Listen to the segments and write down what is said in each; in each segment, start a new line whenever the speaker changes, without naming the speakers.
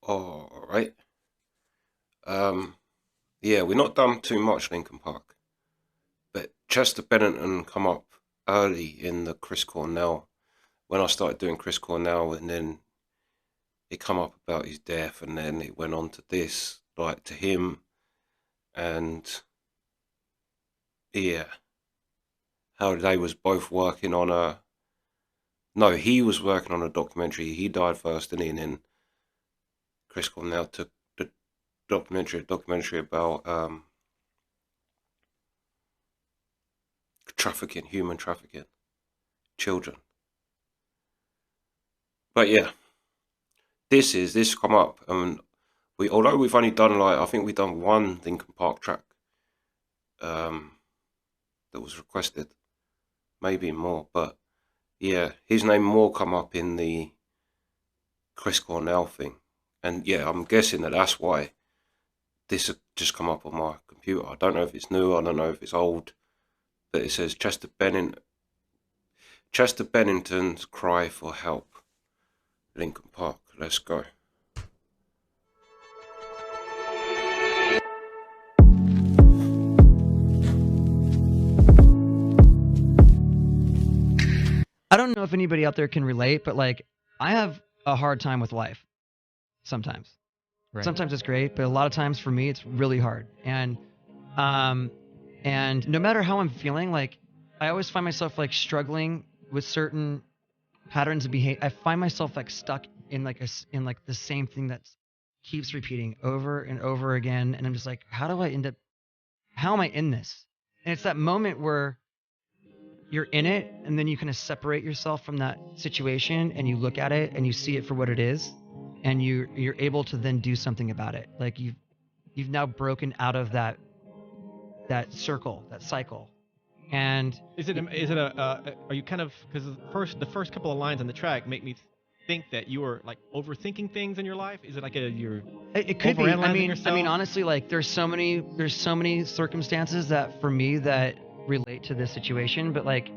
All right. Um, yeah, we're not done too much Linkin Park, but Chester Bennington come up early in the Chris Cornell when I started doing Chris Cornell, and then it come up about his death, and then it went on to this, like to him, and yeah, how they was both working on a. No, he was working on a documentary. He died first, didn't he? And then Chris Cornell took the documentary about trafficking, human trafficking, children. But yeah, this come up, and we although we've only done like I think we've done one Linkin Park track um, that was requested, maybe more, but yeah, his name more come up in the Chris Cornell thing, and yeah, I'm guessing that's why this had just come up on my computer. I don't know if it's new, I don't know if it's old, but it says Chester Bennington's cry for help, Linkin Park. Let's go.
I don't know if anybody out there can relate, but like I have a hard time with life sometimes.
Right.
Sometimes it's great, but a lot of times for me it's really hard. Um and no matter how I'm feeling, like I always find myself like struggling with certain patterns of behavior. I find myself like stuck in like in like the same thing that keeps repeating over and over again, and I'm just like, how am I in this? And it's that moment where you're in it and then you kind of separate yourself from that situation and you look at it and you see it for what it is, and you're able to then do something about it. Like you've now broken out of that circle, that cycle. And
are you kind of, because the first couple of lines on the track make me think that you are like overthinking things in your life? Is it like you're
it could be. I
overanalyzing
mean,
yourself?
honestly, like there's so many circumstances that for me that relate to this situation, but like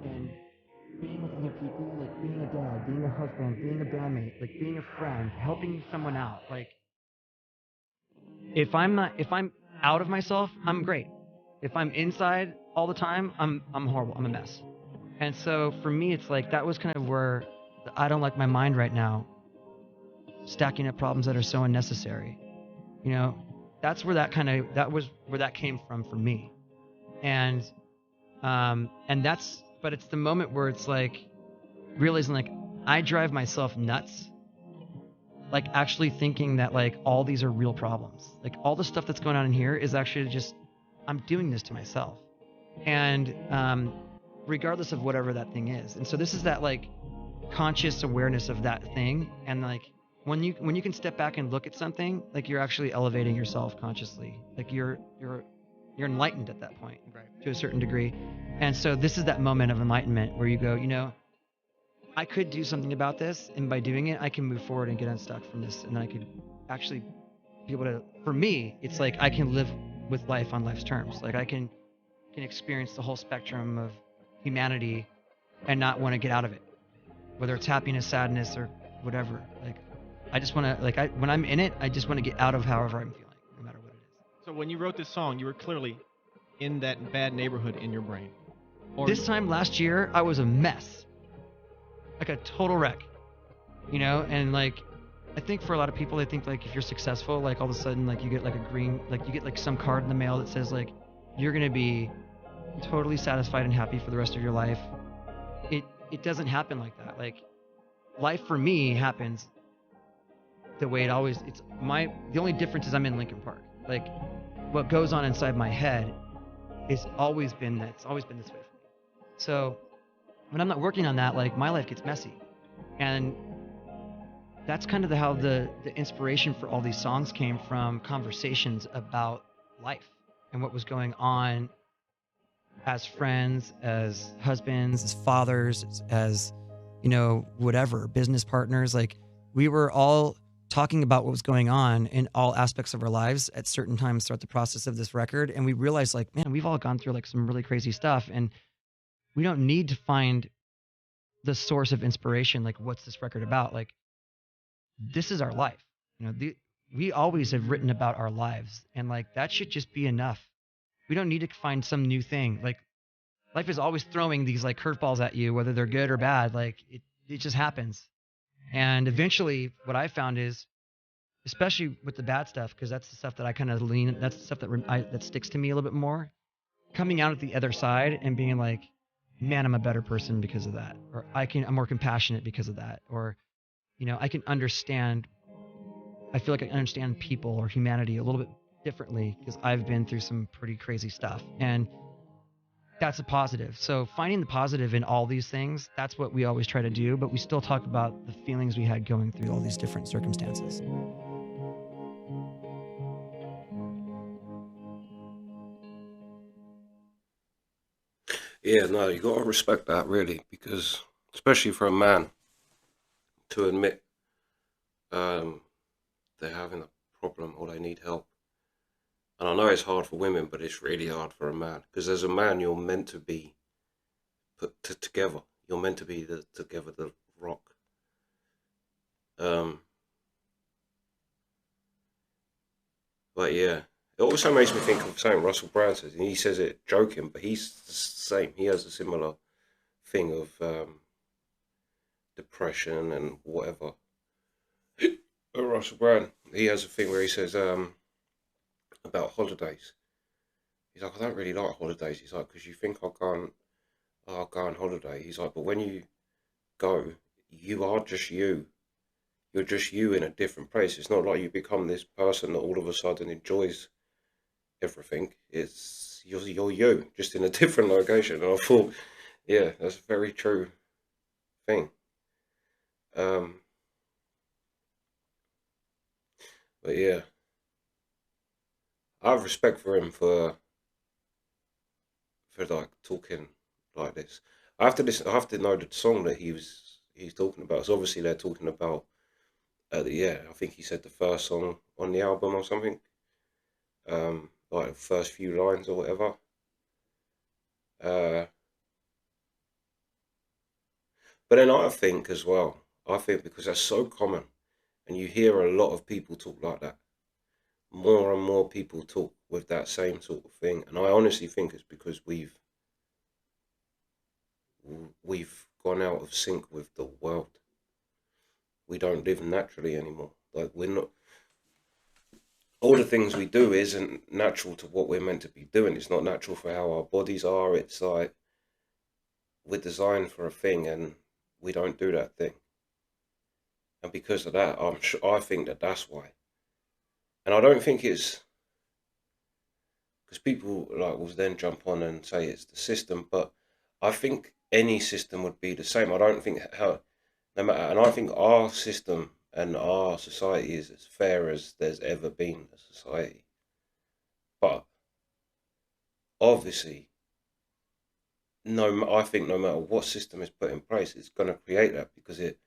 and being with other people, like being a dad, being a husband, being a bandmate, like being a friend, helping someone out. Like if I'm out of myself, I'm great. If I'm inside all the time, I'm horrible. I'm a mess. And so for me, it's like that was kind of where I don't like my mind right now, stacking up problems that are so unnecessary. You know, that was where that came from for me. And but it's the moment where it's like realizing like I drive myself nuts, like actually thinking that like all these are real problems. Like all the stuff that's going on in here is actually just I'm doing this to myself. And regardless of whatever that thing is. And so this is that like conscious awareness of that thing, and like when you can step back and look at something, like you're actually elevating yourself consciously. Like you're enlightened at that point,
Right.
to a certain degree. And so this is that moment of enlightenment where you go, I could do something about this, and by doing it, I can move forward and get unstuck from this, and I could actually be able to. For me, it's like I can live with life on life's terms. Like I can experience the whole spectrum of humanity and not want to get out of it, whether it's happiness, sadness, or whatever. Like I just want to when I'm in it, I just want to get out of however I'm feeling, no matter what it
So when you wrote this song, you were clearly in that bad neighborhood in your brain. Or
is. This time last year, I was a mess, like a total wreck, and like I think for a lot of people, they think like if you're successful, like all of a sudden like you get like a green, like you get like some card in the mail that says like you're gonna be totally satisfied and happy for the rest of your life. It doesn't happen like that. Like, life for me happens the way it always. The only difference is I'm in Linkin Park. Like, what goes on inside my head is always been that. It's always been this way for me. So when I'm not working on that, like, my life gets messy, and that's kind of how the inspiration for all these songs came from, conversations about life and what was going on as friends, as husbands, as fathers, as whatever, business partners. Like, we were all talking about what was going on in all aspects of our lives at certain times throughout the process of this record, and we realized, like, man, we've all gone through like some really crazy stuff, and we don't need to find the source of inspiration. Like, what's this record about? Like, this is our life. We always have written about our lives, and like, that should just be enough. We don't need to find some new thing. Like, life is always throwing these like curveballs at you, whether they're good or bad. Like, it just happens. And eventually what I found is, especially with the bad stuff, because that's the stuff that I kind of that's the stuff that sticks to me a little bit more, coming out at the other side and being like, man, I'm a better person because of that, or I'm more compassionate because of that, or I can understand. I feel like I understand people or humanity a little bit differently because I've been through some pretty crazy stuff, and that's a positive. So finding the positive in all these things, that's what we always try to do, but we still talk about the feelings we had going through all these different circumstances.
Yeah, no, you got to respect that, really, because especially for a man to admit um, they're having a problem or they need help. And I know it's hard for women, but it's really hard for a man, because as a man, you're meant to be together. You're meant to be together, the rock. Um, but yeah, it also makes me think of something Russell Brand says, and he says it joking, but he's the same. He has a similar thing of depression and whatever. Russell Brand, he has a thing where he says about holidays. He's like, I don't really like holidays. He's like, because you think I'll go on holiday. He's like, but when you go, you are just you. You're just you in a different place. It's not like you become this person that all of a sudden enjoys everything. It's you're you, just in a different location. And I thought, yeah, that's a very true thing. Um, but yeah, I have respect for him for like talking like this. I have to listen. I have to know the song that he's talking about. So obviously they're talking about yeah. I think he said the first song on the album or something. Like the first few lines or whatever. Uh, but then I think as well. I think because that's so common, and you hear a lot of people talk like that. More and more people talk with that same sort of thing, and I honestly think it's because we've gone out of sync with the world. We don't live naturally anymore. Like, we're not, all the things we do isn't natural to what we're meant to be doing. It's not natural for how our bodies are. It's like we're designed for a thing and we don't do that thing. And because of that, I think that that's why. And I don't think it's because people like will then jump on and say it's the system, but I think any system would be the same. I don't think how no matter, and I think our system and our society is as fair as there's ever been a society. But obviously, I think no matter what system is put in place, it's going to create that because it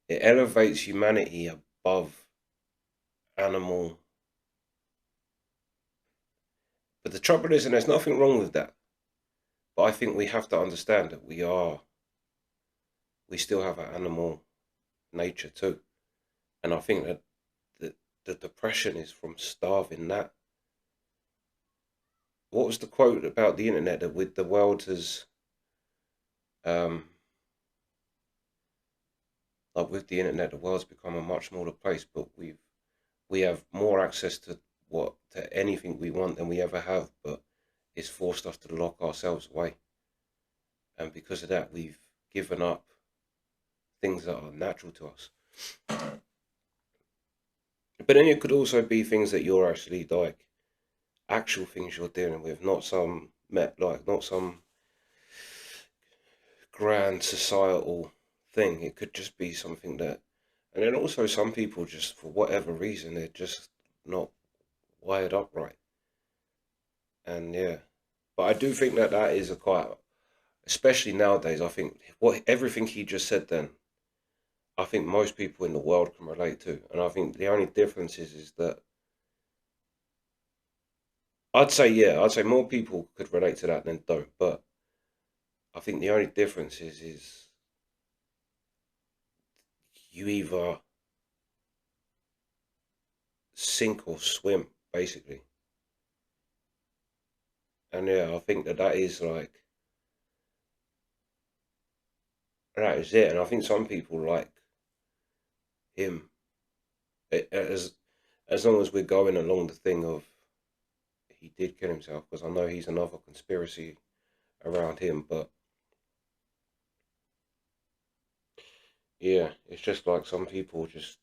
elevates humanity above animal. But the trouble is, and there's nothing wrong with that. But I think we have to understand that we still have an animal nature too. And I think that the depression is from starving that. What was the quote about the internet that with the world has um like with the internet the world's become a much smaller place, but we have more access to anything we want than we ever have, but it's forced us to lock ourselves away. And because of that, we've given up things that are natural to us. But then it could also be things that you're actually like, actual things you're dealing with, not some grand societal thing. It could just be something that, and then also some people just, for whatever reason, they're just not wired up right. And yeah, but I do think that that is a quite, especially nowadays, I think everything he just said then, I think most people in the world can relate to. And I think the only difference is that I'd say more people could relate to that than don't. But I think the only difference is you either sink or swim, basically. And yeah, I think that that is like, that is it. And I think some people like him, as long as we're going along the thing of he did kill himself, because I know he's another conspiracy around him, but yeah, it's just like some people just,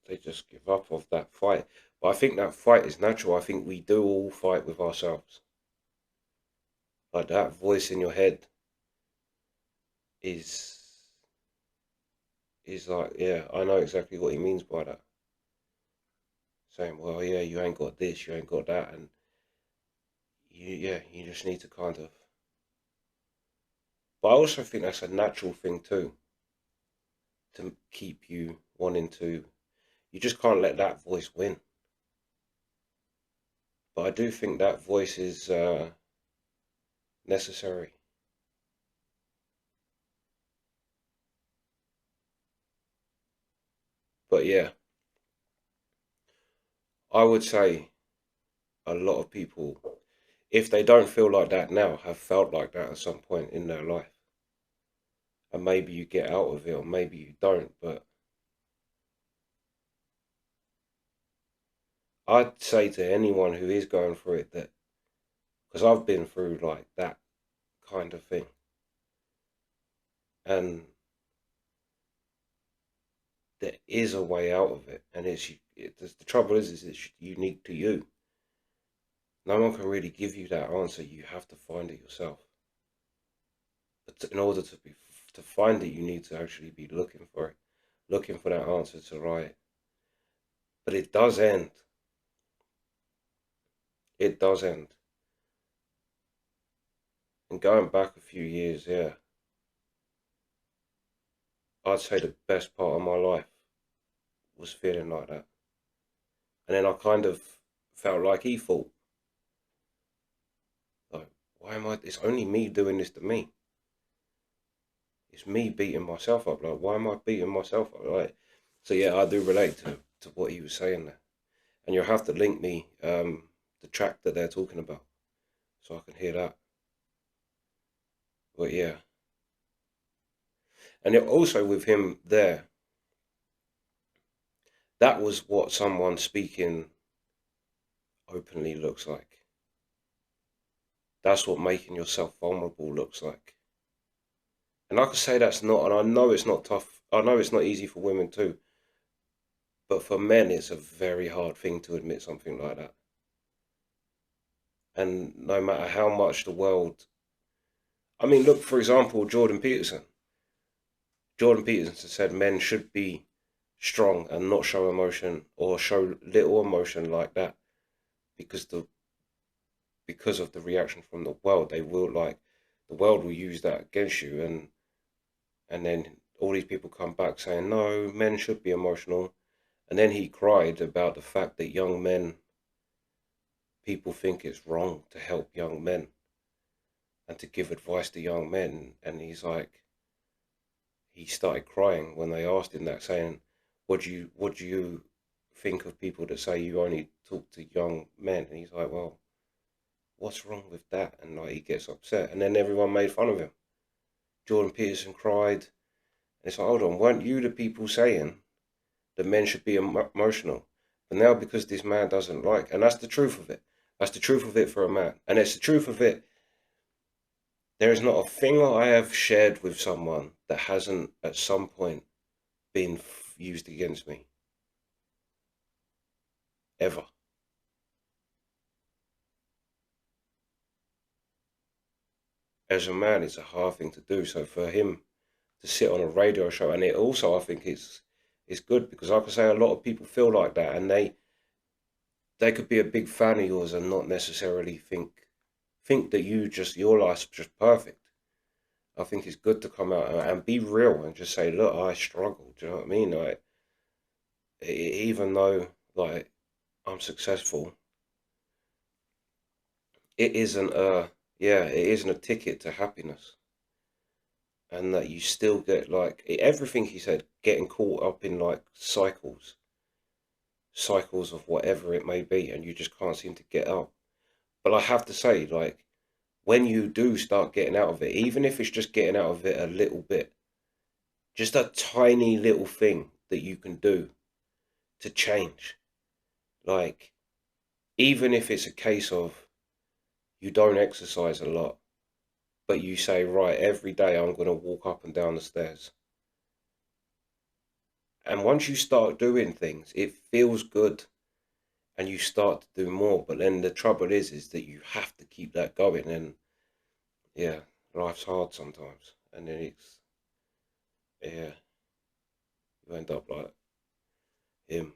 they just give up of that fight. But I think that fight is natural. I think we do all fight with ourselves. Like that voice in your head is like, yeah, I know exactly what he means by that. Saying, well, yeah, you ain't got this, you ain't got that, and you just need to kind of. But I also think that's a natural thing too, to keep you wanting to. You just can't let that voice win. But I do think that voice is necessary. But yeah, I would say a lot of people, if they don't feel like that now, have felt like that at some point in their life. And maybe you get out of it, or maybe you don't. But I'd say to anyone who is going through it that, because I've been through like that kind of thing, and there is a way out of it, and the trouble is it's unique to you. No one can really give you that answer. You have to find it yourself. But in order to find it, you need to actually be looking for it, looking for that answer to write. But it does end. It does end. And going back a few years, yeah, I'd say the best part of my life was feeling like that. And then I kind of felt like he thought, like, why am I? It's only me doing this to me. It's me beating myself up. Like, why am I beating myself up? Like, so yeah, I do relate to what he was saying there. And you'll have to link me the track that they're talking about, so I can hear that. But yeah, and also with him there, that was what someone speaking openly looks like. That's what making yourself vulnerable looks like. And like I say, that's not, and I know it's not tough. I know it's not easy for women too. But for men, it's a very hard thing to admit something like that. And no matter how much the world, I mean, look, for example, Jordan Peterson. Jordan Peterson said men should be strong and not show emotion, or show little emotion like that, because of the reaction from the world. They will, like, the world will use that against you, and then all these people come back saying, no, men should be emotional. And then he cried about the fact that young men, people think it's wrong to help young men and to give advice to young men. And he's like, he started crying when they asked him that, saying, what do you think of people that say you only talk to young men? And he's like, well, what's wrong with that? And like, he gets upset, and then everyone made fun of him. Jordan Peterson cried, and it's like, hold on, weren't you the people saying that men should be emotional? But now, because this man doesn't like, and that's the truth of it, That's the truth of it for a man. And it's the truth of it. There is not a thing that I have shared with someone that hasn't at some point been used against me. Ever. As a man, it's a hard thing to do. So for him to sit on a radio show, and it also, I think it's good because, like I say, a lot of people feel like that, and they could be a big fan of yours and not necessarily think that your life's just perfect. I think it's good to come out and be real and just say, look, I struggle. Do you know what I mean? Like, even though like I'm successful, it isn't a ticket to happiness. And that you still get like everything he said, getting caught up in like cycles of whatever it may be, and you just can't seem to get out. But I have to say, like, when you do start getting out of it, even if it's just getting out of it a little bit, just a tiny little thing that you can do to change, like, even if it's a case of you don't exercise a lot, but you say, right, every day I'm going to walk up and down the stairs. And once you start doing things, it feels good and you start to do more. But then the trouble is that you have to keep that going. And yeah, life's hard sometimes. And then yeah, you end up like him.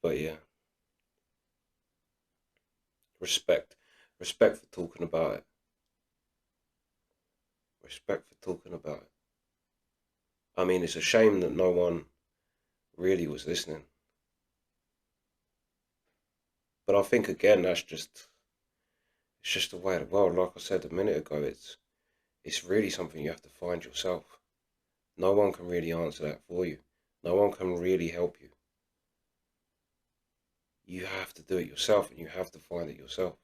But yeah, respect. Respect for talking about it. Respect for talking about it. I mean, it's a shame that no one really was listening. But I think again, it's just the way of the world. Like I said a minute ago, it's really something you have to find yourself. No one can really answer that for you. No one can really help you. You have to do it yourself, and you have to find it yourself.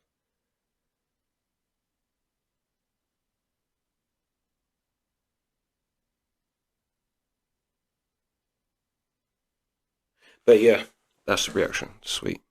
But yeah, that's the reaction. Sweet.